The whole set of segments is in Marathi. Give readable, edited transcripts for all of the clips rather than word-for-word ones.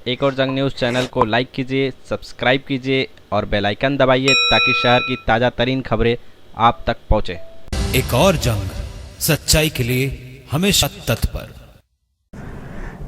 एक और जंग न्यूज़ चैनल को लाइक कीजिए, सब्सक्राइब कीजिए और बेल आइकन दबाइए ताकि शहर की ताज़ा तरीन खबरें आप तक पहुँचे। एक और जंग, सच्चाई के लिए हमेशा तत्पर।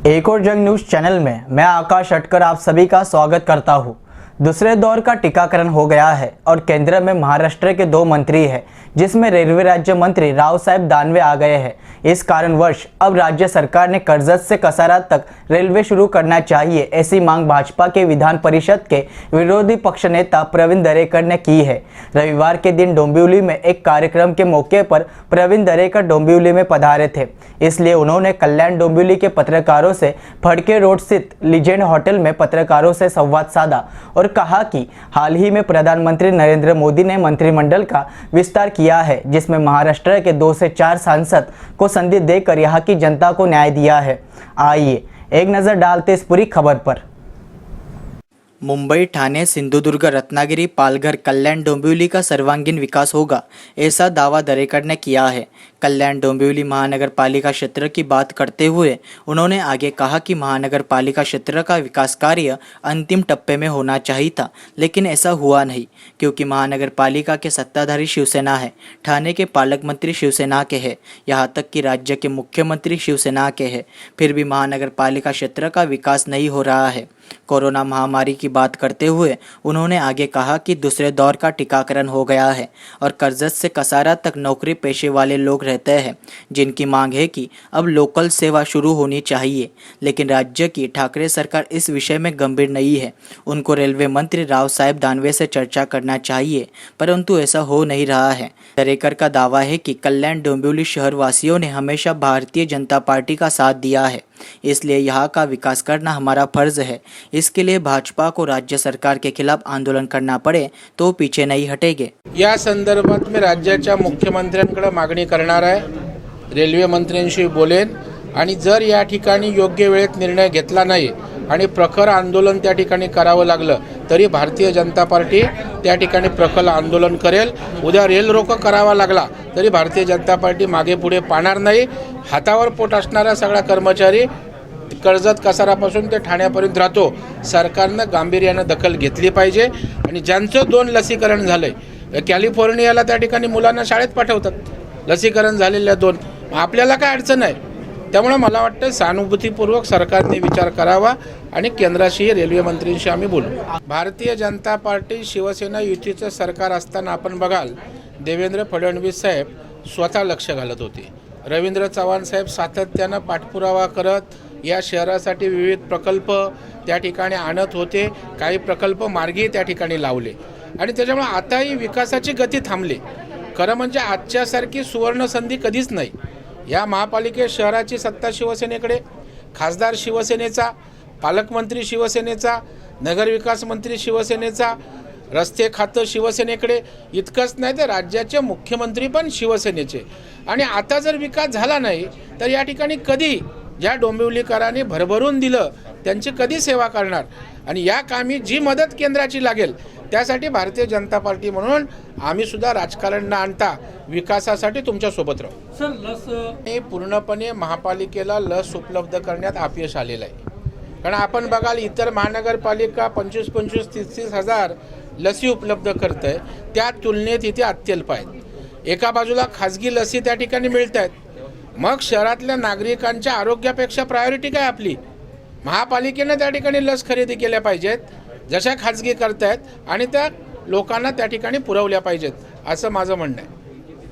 एक और जंग न्यूज़ चैनल में मैं आकाश अटकर आप सभी का स्वागत करता हूं। दूसरे दौर का टीकाकरण हो गया है और केंद्र में महाराष्ट्र के 2 मंत्री हैं, जिसमें रेलवे राज्य मंत्री राव साहेब दानवे आ गए हैं। इस कारणवश अब राज्य सरकार ने कर्जत से कसारा तक रेलवे शुरू करना चाहिए, ऐसी मांग भाजपा के विधान परिषद के विरोधी पक्ष नेता प्रवीण दरेकर ने की है। रविवार के दिन डोंबिवली में एक कार्यक्रम के मौके पर प्रवीण दरेकर डोंबिवली में पधारे थे, इसलिए उन्होंने कल्याण डोंबिवली के पत्रकारों से फड़के रोड स्थित लीजेंड होटल में पत्रकारों से संवाद साधा और कहा कि हाल ही में प्रधानमंत्री नरेंद्र मोदी ने मंत्रिमंडल का विस्तार किया है, जिसमें महाराष्ट्र के 2 से 4 सांसद को संधि देकर यहाँ की जनता को न्याय दिया है। आइए एक नज़र डालते इस पूरी खबर पर। मुंबई, ठाणे, सिंधुदुर्ग, रत्नागिरी, पालघर, कल्याण डोंबिवली का सर्वांगीण विकास होगा, ऐसा दावा दरेकर ने किया है। कल्याण डोंबिवली महानगर पालिका क्षेत्र की बात करते हुए उन्होंने आगे कहा कि महानगर पालिका क्षेत्र का विकास कार्य अंतिम टप्पे में होना चाहिए था, लेकिन ऐसा हुआ नहीं, क्योंकि महानगर पालिका के सत्ताधारी शिवसेना है, ठाणे के पालक मंत्री शिवसेना के हैं, यहाँ तक कि राज्य के मुख्यमंत्री शिवसेना के हैं, फिर भी महानगर पालिका क्षेत्र का विकास नहीं हो रहा है। कोरोना महामारी की बात करते हुए उन्होंने आगे कहा कि दूसरे दौर का टीकाकरण हो गया है और कर्जत से कसारा तक नौकरी पेशे वाले लोग रहते हैं, जिनकी मांग है कि अब लोकल सेवा शुरू होनी चाहिए, लेकिन राज्य की ठाकरे सरकार इस विषय में गंभीर नहीं है। उनको रेलवे मंत्री राव साहेब दानवे से चर्चा करना चाहिए, परंतु ऐसा हो नहीं रहा है। दरेकर का दावा है कि कल्याण डोंबिवली शहर वासियों ने हमेशा भारतीय जनता पार्टी का साथ दिया है, इसलिए यहाँ का विकास करना हमारा फर्ज है। इसके लिए भाजपा को राज्य सरकार के खिलाफ आंदोलन करना पड़े तो पीछे नहीं हटेंगे। या संदर्भात मी राज्याच्या मुख्यमंत्र्यांकडे मागणी करणार आहे, रेल्वे मंत्र्यांशी बोलेन आणि जर या ठिकाणी योग्य वेळेत निर्णय घेतला नाही आणि प्रखर आंदोलन त्या ठिकाणी करावं लागलं तरी भारतीय जनता पार्टी त्या ठिकाणी प्रखर आंदोलन करेल। उद्या रेल रोको करावा लागला तरी भारतीय जनता पार्टी मागे पुढे पाहणार नाही। हातावर पोट असणारा सगळा कर्मचारी कर्जत कसारापासून ते ठाण्यापर्यंत राहतो, सरकारनं गांभीर्यानं दखल घेतली पाहिजे। आणि ज्यांचं 2 लसीकरण झालंय, कॅलिफोर्नियाला त्या ठिकाणी मुलांना शाळेत पाठवतात, लसीकरण झालेल्या 2, आपल्याला काय अडचण आहे? त्यामुळे मला वाटतं सहानुभूतीपूर्वक सरकारने विचार करावा आणि केंद्राशी रेल्वे मंत्र्यांशी आम्ही बोलू। भारतीय जनता पार्टी शिवसेना युतीचं सरकार असताना आपण बघाल देवेंद्र फडणवीस साहेब स्वतः लक्ष घालत होते, रवींद्र चव्हाण साहेब सातत्यानं पाठपुरावा करत या शहरासाठी विविध प्रकल्प त्या ठिकाणी आणत होते, काही प्रकल्प मार्गी त्या ठिकाणी लावले आणि त्याच्यामुळे आताही विकासाची गती थांबली। खरं म्हणजे आजच्यासारखी सुवर्ण संधी कधीच नाही। या महापालिके शहराची सत्ता शिवसेनेकडे, खासदार शिवसेनेचा, पालकमंत्री शिवसेनेचा, नगरविकास मंत्री शिवसेनेचा, रस्ते खातं शिवसेनेकडे, इतकंच नाही तर राज्याचे मुख्यमंत्री पण शिवसेनेचे। आणि आता जर विकास झाला नाही तर या ठिकाणी कधी ज्या डोंबिवलीकरांनी भरभरून दिलं त्यांची कधी सेवा करणार? आणि या कामी जी मदत केंद्राची लागेल त्यासाठी भारतीय जनता पार्टी म्हणून आम्ही सुद्धा राजकारण न आणता विकासासाठी तुमच्या सोबत राहू। सर, लस पूर्णपणे महापालिकेला लस उपलब्ध करण्यात अपयश आलेलं आहे, कारण आपण बघाल इतर महानगरपालिका 25-25, 30-30 हजार लसी उपलब्ध करत आहे, त्या तुलनेत इथे अत्यल्प आहेत। एका बाजूला खाजगी लसी त्या ठिकाणी मिळत आहेत, मग शहरातल्या नागरिकांच्या आरोग्यापेक्षा प्रायोरिटी काय आपली? महापालिकेने त्या ठिकाणी लस खरेदी केल्या पाहिजेत जशा खाजगी करतायत आणि त्या लोकांना त्या ठिकाणी पुरवल्या पाहिजेत, असं माझं म्हणणं आहे।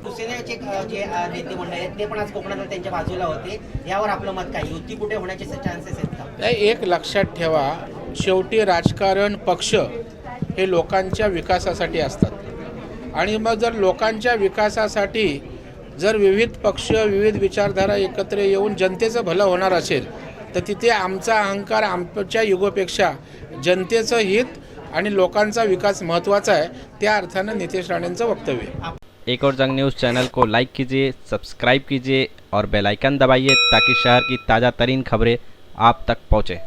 शिवसेनेचे जे नेते मंडळ आहेत ते पण आज कोकणात त्यांच्या बाजूला होते, यावर आपलं मत काय? युती कुठे होण्याचे चान्सेस आहेत का? नाही, एक लक्षात ठेवा, शेवटी राजकारण पक्ष हे लोकांच्या विकासासाठी असतात आणि मग जर लोकांच्या विकासासाठी जर विविध पक्ष, विविध विचारधारा एकत्र येऊन जनतेचं भलं होणार असेल तर तिथे आमचा अहंकार, आमच्या युगोपेक्षा जनतेचं हित आणि लोकांचा विकास महत्त्वाचा आहे, त्या अर्थानं नितेश राणेंचं वक्तव्य। एक और जंग न्यूज़ चैनल को लाइक कीजिए, सब्सक्राइब कीजिए और बेल आइकन दबाइए ताकि शहर की ताज़ा तरीन खबरें आप तक पहुँचे।